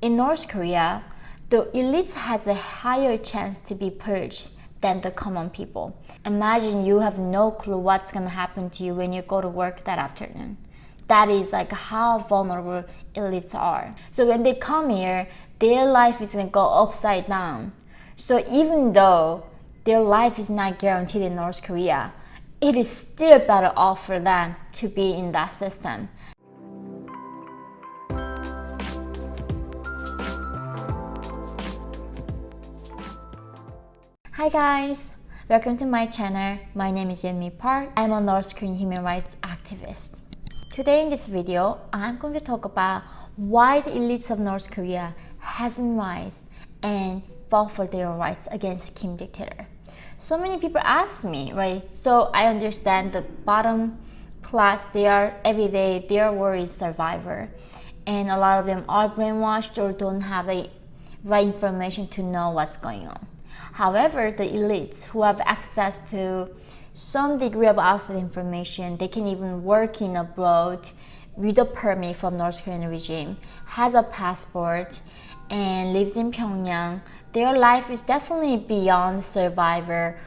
In North Korea, the elites has a higher chance to be purged than the common people. Imagine you have no clue what's gonna happen to you when you go to work that afternoon. That is like how vulnerable elites are. So when they come here, their life is gonna go upside down. So even though their life is not guaranteed in North Korea, it is still better off for them to be in that system. Hi guys, welcome to my channel. My name is Yeonmi Park. I'm a North Korean human rights activist. Today in this video, I'm going to talk about why the elites of North Korea hasn't risen and fought for their rights against Kim dictator. So many people ask me, right? So I understand the bottom class, they are everyday, their worry is survivor. And a lot of them are brainwashed or don't have the right information to know what's going on. However, the elites who have access to some degree of outside information, they can even work in abroad with a permit from North Korean regime, has a passport, and lives in Pyongyang. Their life is definitely beyond survivor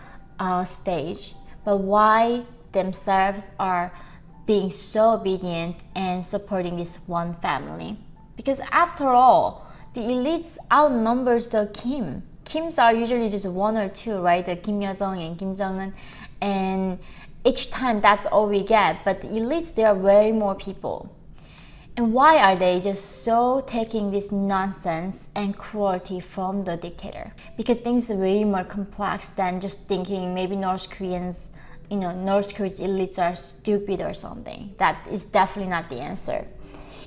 stage. But why themselves are being so obedient and supporting this one family? Because after all, the elites outnumbers the Kim. Kims are usually just one or two, right? The Kim Yo-jong and Kim Jong-un, and each time that's all we get. But the elites, there are way more people. And why are they just so taking this nonsense and cruelty from the dictator? Because things are way more complex than just thinking maybe North Koreans, North Korea's elites are stupid or something. That is definitely not the answer.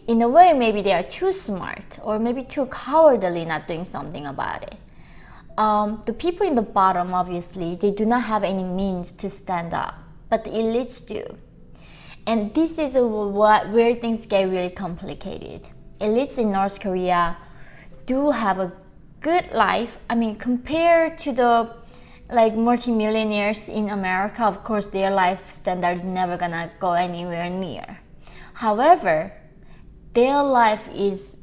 In a way, maybe they are too smart or maybe too cowardly not doing something about it. The people in the bottom, obviously, they do not have any means to stand up, but the elites do. And this is where things get really complicated. Elites in North Korea do have a good life. I mean, compared to the multimillionaires in America, of course, their life standard is never gonna go anywhere near. However, their life is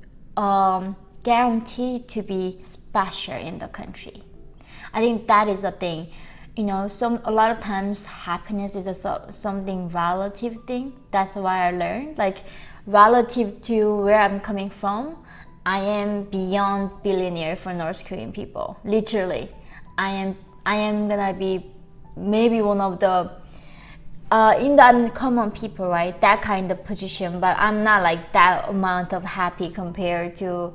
guaranteed to be special in the country. I think that is a thing. A lot of times happiness is something relative thing. That's why I learned, relative to where I'm coming from, I am beyond billionaire for North Korean people. Literally, I am gonna be maybe one of the in the uncommon people, right? That kind of position, but I'm not like that amount of happy compared to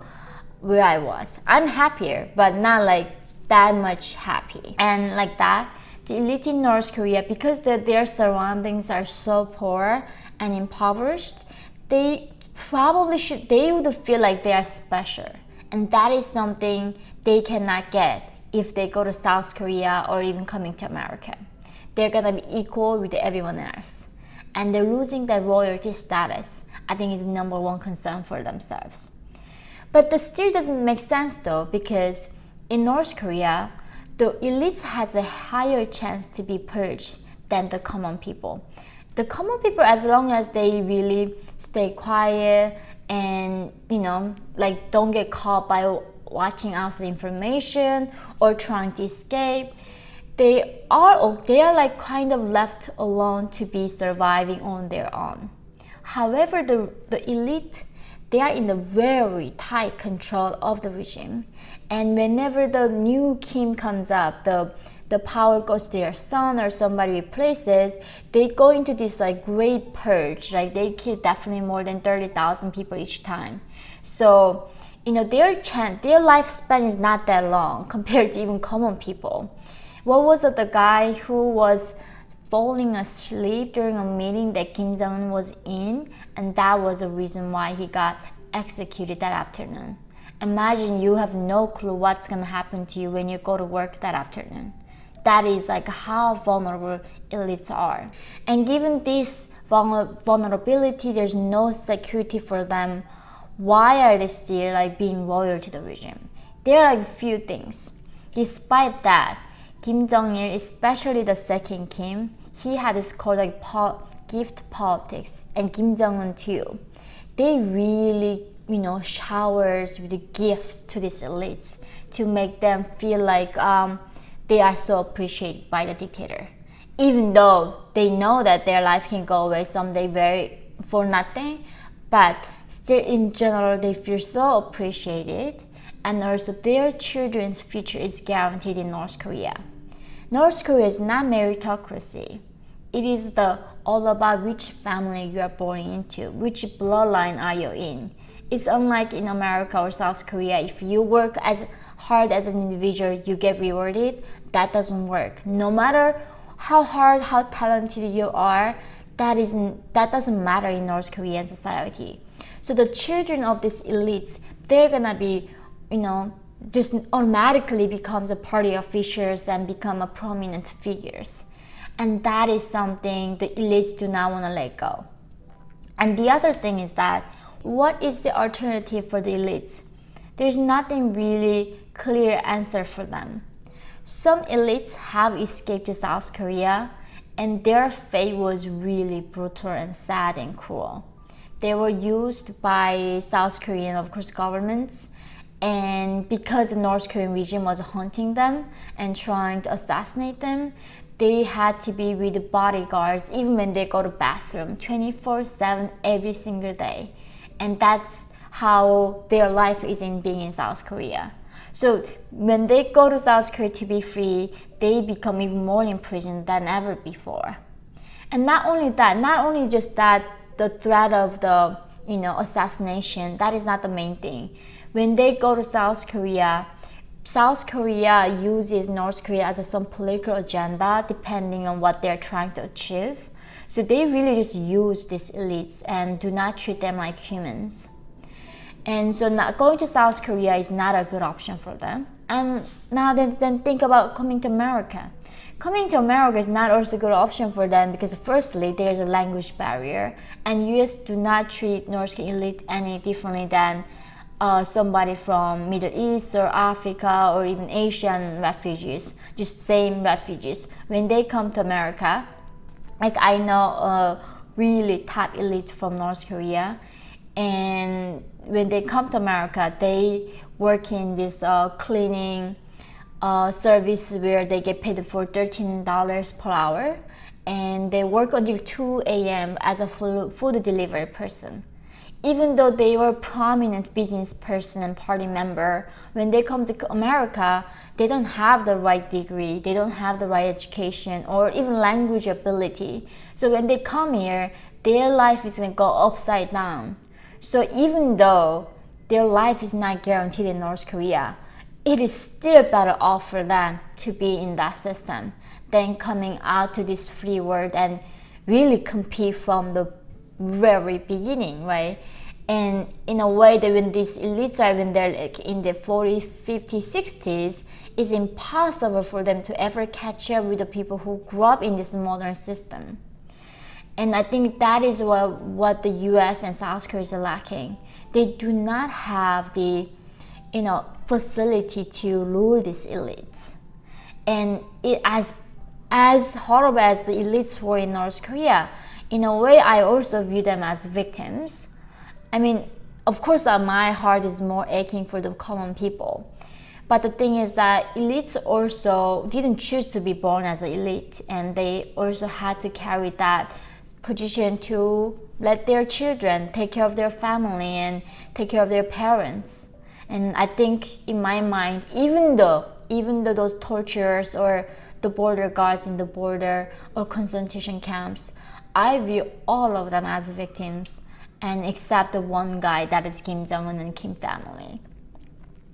where I was. I'm happier, but not like that much happy. And like that, the elite in North Korea, because their surroundings are so poor and impoverished, they would feel like they are special. And that is something they cannot get if they go to South Korea or even coming to America. They're gonna be equal with everyone else. And they're losing their royalty status, I think, is the number one concern for themselves. But this still doesn't make sense though, because in North Korea, the elites has a higher chance to be purged than the common people. The common people, as long as they really stay quiet and don't get caught by watching outside information or trying to escape, they are kind of left alone to be surviving on their own. However, the elite, they are in the very tight control of the regime. And whenever the new Kim comes up, the power goes to their son or somebody replaces, they go into this great purge. They kill definitely more than 30,000 people each time. So, their lifespan is not that long compared to even common people. What was it, the guy who was falling asleep during a meeting that Kim Jong-un was in, and that was the reason why he got executed that afternoon. Imagine you have no clue what's gonna happen to you when you go to work that afternoon. That is how vulnerable elites are. And given this vulnerability, there's no security for them. Why are they still being loyal to the regime? There are a few things. Despite that, Kim Jong-il, especially the second Kim, he had this called gift politics, and Kim Jong-un too. They really showers with gifts to these elites to make them feel like they are so appreciated by the dictator, even though they know that their life can go away someday for nothing. But still, in general, they feel so appreciated, and also their children's future is guaranteed in North Korea. North Korea is not meritocracy. It is all about which family you are born into, which bloodline are you in. It's unlike in America or South Korea. If you work as hard as an individual, you get rewarded. That doesn't work. No matter how hard, how talented you are, that doesn't matter in North Korean society. So the children of these elites, they're gonna be, just automatically becomes a party officials and become a prominent figures. And that is something the elites do not want to let go. And the other thing is that, what is the alternative for the elites? There's nothing really clear answer for them. Some elites have escaped to South Korea, and their fate was really brutal and sad and cruel. They were used by South Korean, of course, governments, and because the North Korean regime was hunting them and trying to assassinate them, they had to be with bodyguards even when they go to bathroom 24/7 every single day. And that's how their life is in being in South Korea. So when they go to South Korea to be free, they become even more imprisoned than ever before. And not only just that, the threat of the assassination, that is not the main thing. When they go to South Korea uses North Korea as some political agenda depending on what they're trying to achieve. So they really just use these elites and do not treat them like humans. And so not going to South Korea is not a good option for them. And now then think about coming to America. Coming to America is not also a good option for them because firstly, there's a language barrier, and US do not treat North Korean elite any differently than somebody from Middle East or Africa or even Asian refugees, just same refugees. When they come to America, like I know a really top elite from North Korea, and when they come to America, they work in this cleaning service where they get paid for $13 per hour, and they work until 2 a.m. as a food delivery person. Even though they were prominent business person and party member, when they come to America, they don't have the right degree, they don't have the right education or even language ability. So when they come here, their life is going to go upside down. So even though their life is not guaranteed in North Korea, it is still better off for them to be in that system than coming out to this free world and really compete from the very beginning, right? And in a way that when these elites are when they're like in the 40s, 50s, 60s, it's impossible for them to ever catch up with the people who grew up in this modern system. And I think that is what the US and South Korea is lacking. They do not have the facility to rule these elites. And it as horrible as the elites were in North Korea, in a way I also view them as victims. I mean, of course my heart is more aching for the common people. But the thing is that elites also didn't choose to be born as an elite, and they also had to carry that position to let their children take care of their family and take care of their parents. And I think in my mind, even though those torturers or the border guards in the border or concentration camps, I view all of them as victims, and except the one guy that is Kim Jong-un and Kim family.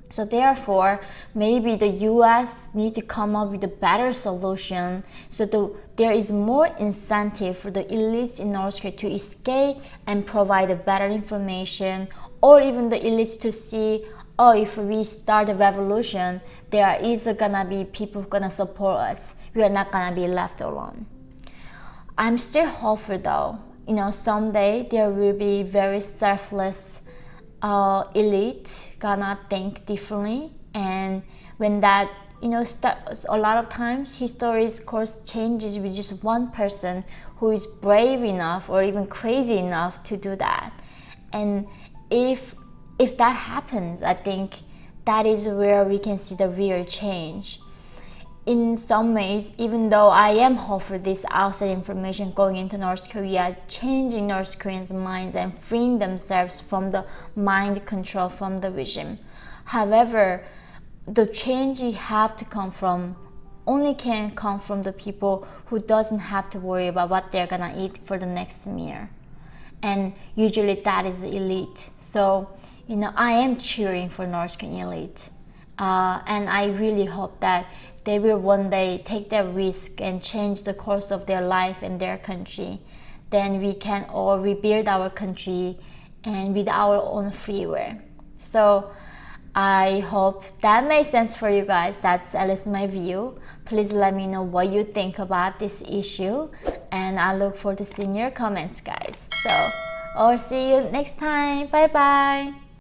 So therefore, maybe the US need to come up with a better solution so there is more incentive for the elites in North Korea to escape and provide a better information, or even the elites to see, if we start a revolution, there is gonna be people gonna support us. We are not gonna be left alone. I'm still hopeful though. Someday there will be very selfless elite gonna think differently, and when that starts, a lot of times history's course changes with just one person who is brave enough or even crazy enough to do that. And if if that happens, I think that is where we can see the real change. In some ways, even though I am hopeful this outside information going into North Korea, changing North Koreans' minds and freeing themselves from the mind control from the regime. However, the change have to come from only can come from the people who doesn't have to worry about what they're gonna eat for the next meal. And usually that is the elite. So, I am cheering for North Korean elite. And I really hope that they will one day take that risk and change the course of their life and their country. Then we can all rebuild our country and with our own free will. So I hope that makes sense for you guys. That's at least my view. Please let me know what you think about this issue, and I look forward to seeing your comments, guys. So I'll see you next time. Bye bye.